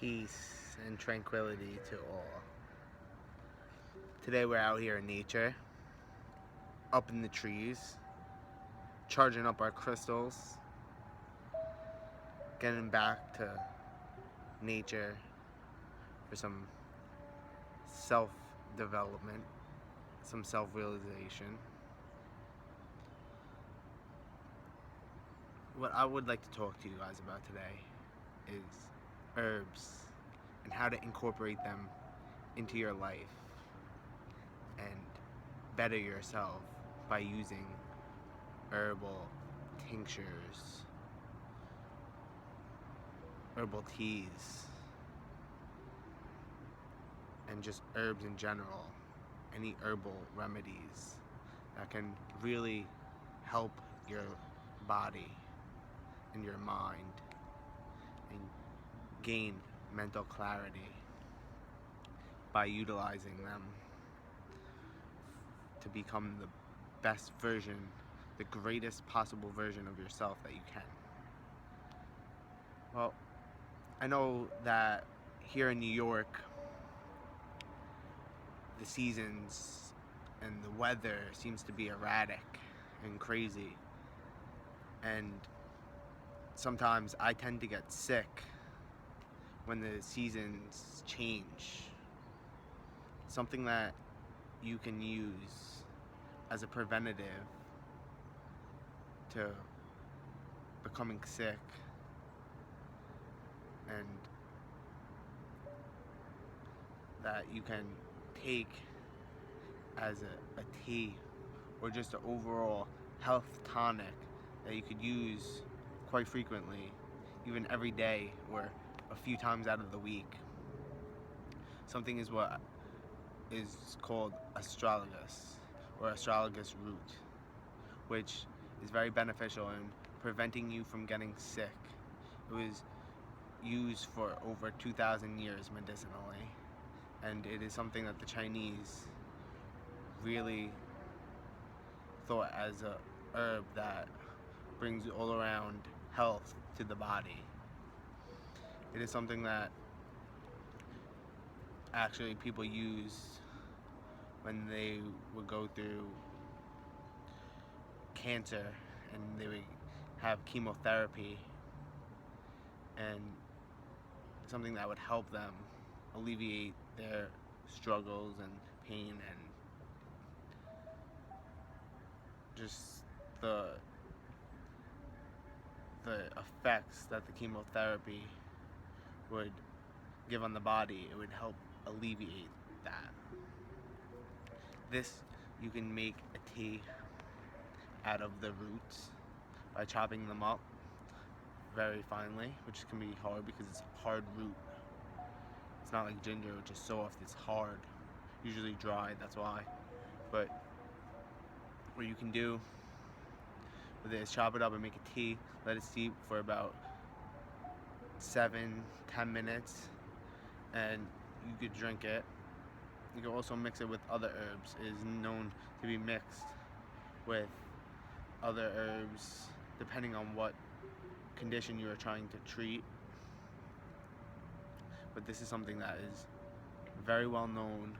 peace, and tranquility to all. Today we're out here in nature, up in the trees, charging up our crystals, getting back to nature for some self-development, some self-realization. What I would like to talk to you guys about today is herbs and how to incorporate them into your life and better yourself by using herbal tinctures, herbal teas, and just herbs in general. Any herbal remedies that can really help your body and your mind and gain mental clarity by utilizing them to become the best version, the greatest possible version of yourself that you can. Well, I know that here in New York, the seasons and the weather seems to be erratic and crazy, and sometimes I tend to get sick when the seasons change. Something that you can use as a preventative to becoming sick and that you can take as a tea or just an overall health tonic that you could use quite frequently, even every day or a few times out of the week. Something is what is called astragalus or astragalus root, which is very beneficial in preventing you from getting sick. It was used for over 2,000 years medicinally, and it is something that the Chinese really thought as a herb that brings all around health to the body. It is something that actually people use when they would go through cancer and they would have chemotherapy, and something that would help them alleviate their struggles and pain and just the effects that the chemotherapy would give on the body. It would help alleviate that. This, you can make a tea out of the roots by chopping them up very finely, which can be hard because it's a hard root. It's not like ginger, which is soft, it's hard, usually dry, that's why. But what you can do with it is chop it up and make a tea, let it steep for about 7-10 minutes, and you could drink it. You can also mix it with other herbs. It is known to be mixed with other herbs depending on what condition you are trying to treat. But this is something that is very well known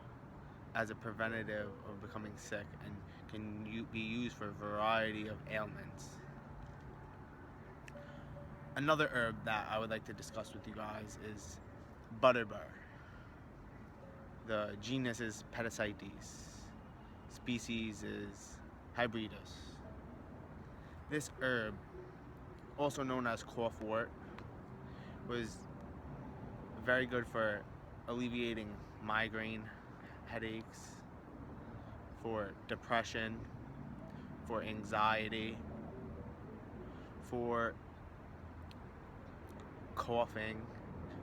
as a preventative of becoming sick and can be used for a variety of ailments. Another herb that I would like to discuss with you guys is butterbur. The genus is Petacites. Species is Hybridus. This herb, also known as coughwort, was very good for alleviating migraine headaches, for depression, for anxiety, for coughing,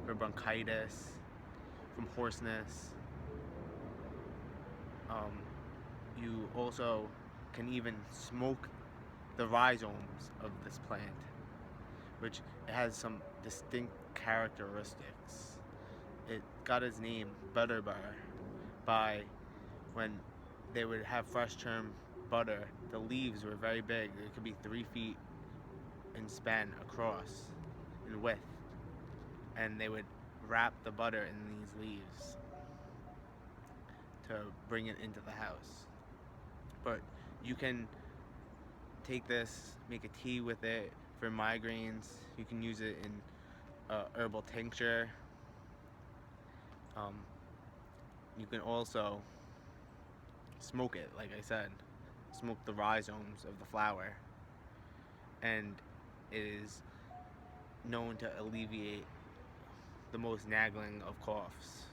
for bronchitis, from hoarseness. You also can even smoke the rhizomes of this plant, which has some distinct characteristics. It got its name, butterbur, by when they would have fresh term butter, the leaves were very big. It could be 3 feet in span across in width, and they would wrap the butter in these leaves to bring it into the house. But you can take this, make a tea with it for migraines. You can use it in herbal tincture. Um, you can also smoke it, like I said, smoke the rhizomes of the flower, and it is known to alleviate the most nagging of coughs.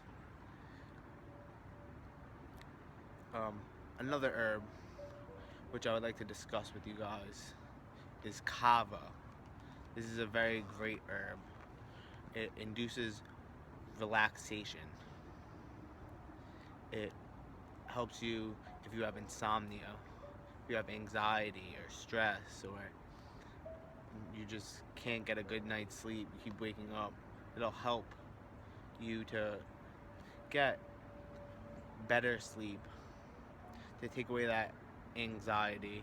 Another herb which I would like to discuss with you guys is kava. This is a very great herb. It induces relaxation. It helps you if you have insomnia, if you have anxiety or stress, or you just can't get a good night's sleep, you keep waking up. It'll help you to get better sleep, to take away that anxiety,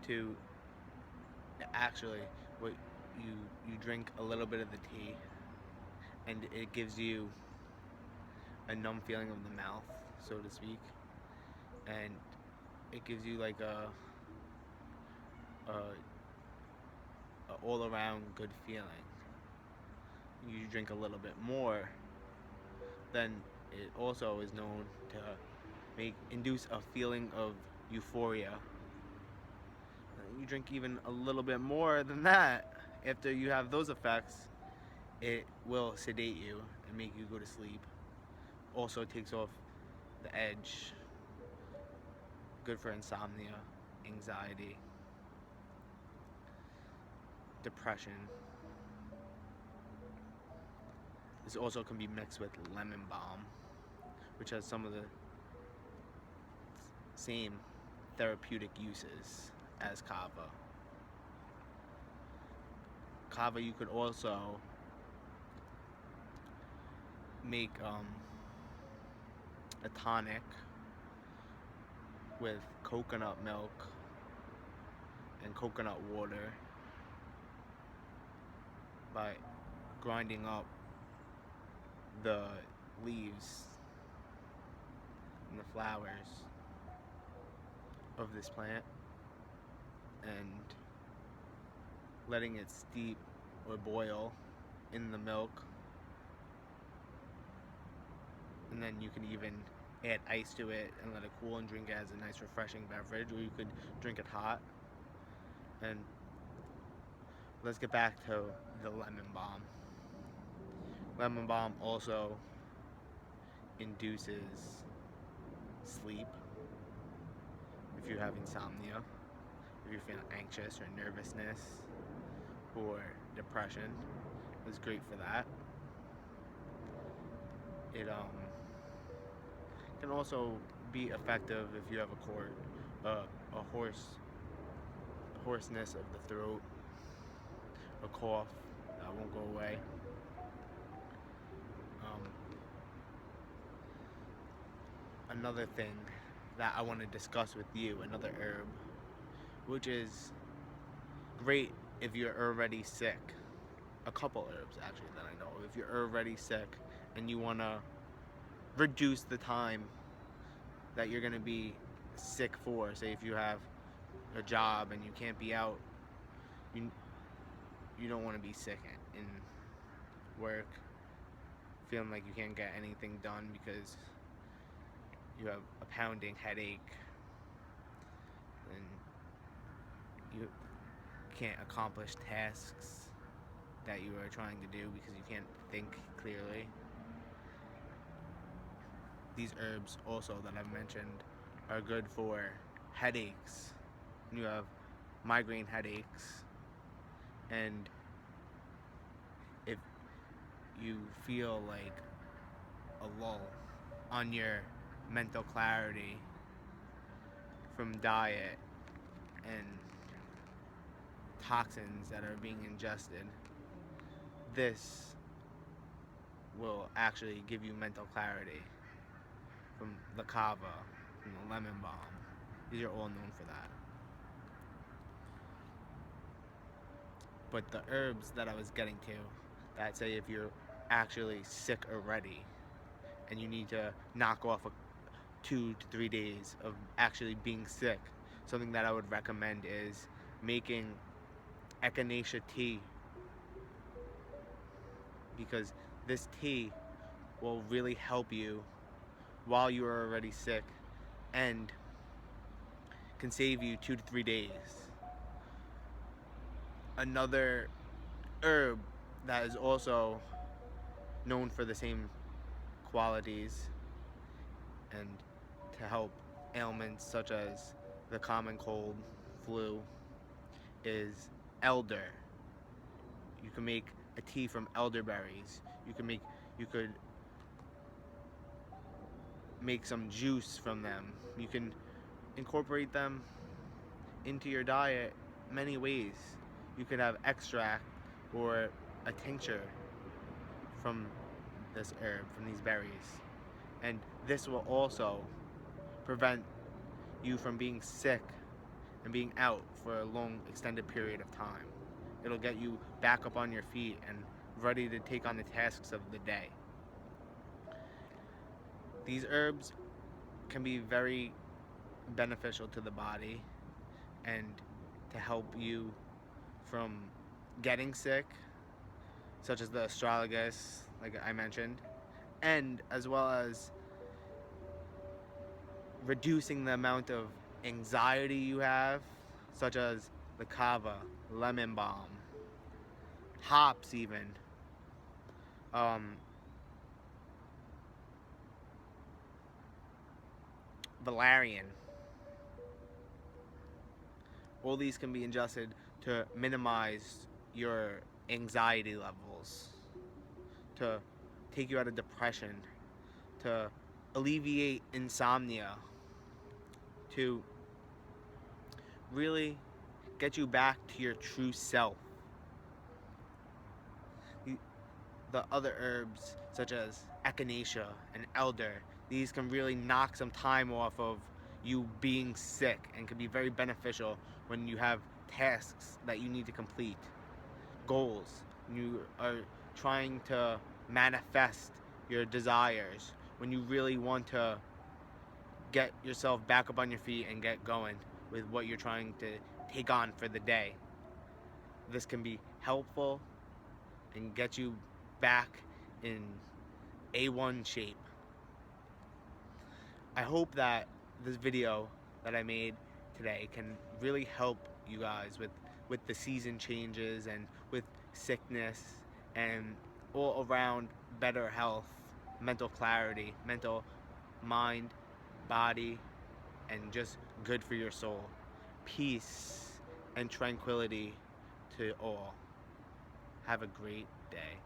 to actually what you drink a little bit of the tea and it gives you a numb feeling of the mouth, so to speak, and it gives you like a all around good feeling. You drink a little bit more, then it also is known to induce a feeling of euphoria. You drink even a little bit more than that, after you have those effects, it will sedate you and make you go to sleep. Also takes off the edge. Good for insomnia, anxiety, depression. This also can be mixed with lemon balm, which has some of the same therapeutic uses as kava. Kava, you could also make a tonic with coconut milk and coconut water by grinding up the leaves and the flowers of this plant and letting it steep or boil in the milk, and then you can even add ice to it and let it cool and drink it as a nice refreshing beverage, or you could drink it hot. And let's get back to the lemon balm. Lemon balm also induces sleep if you have insomnia, if you're feeling anxious or nervousness or depression. It's great for that. It can also be effective if you have hoarseness of the throat, a cough that won't go away. Another thing that I want to discuss with you, another herb, which is great if you're already sick. A couple herbs actually that I know of. If you're already sick and you want to reduce the time that you're going to be sick for, say if you have a job and you can't be out, you don't want to be sick in work, feeling like you can't get anything done because you have a pounding headache and you can't accomplish tasks that you are trying to do because you can't think clearly. These herbs also that I've mentioned are good for headaches. When you have migraine headaches, and if you feel like a lull on your mental clarity from diet and toxins that are being ingested, this will actually give you mental clarity from the kava, from the lemon balm. These are all known for that. But the herbs that I was getting to that say if you're actually sick already and you need to knock off 2 to 3 days of actually being sick, something that I would recommend is making echinacea tea, because this tea will really help you while you are already sick and can save you 2 to 3 days. Another herb that is also known for the same qualities and to help ailments such as the common cold, flu, is elder. You can make a tea from elderberries. You could make some juice from them. You can incorporate them into your diet many ways. You could have extract or a tincture from this herb, from these berries. And this will also prevent you from being sick and being out for a long extended period of time. It'll get you back up on your feet and ready to take on the tasks of the day. These herbs can be very beneficial to the body and to help you from getting sick, such as the astragalus, like I mentioned, and as well as reducing the amount of anxiety you have, such as the kava, lemon balm, hops even, valerian. All these can be ingested to minimize your anxiety levels, to take you out of depression, to alleviate insomnia, to really get you back to your true self. The other herbs, such as echinacea and elder, these can really knock some time off of you being sick and can be very beneficial when you have tasks that you need to complete, goals, when you are trying to manifest your desires, when you really want to get yourself back up on your feet and get going with what you're trying to take on for the day. This can be helpful and get you back in A1 shape. I hope that this video that I made today can really help you guys with the season changes and with sickness and all around better health, mental clarity, mental mind, body, and just good for your soul. Peace and tranquility to all. Have a great day.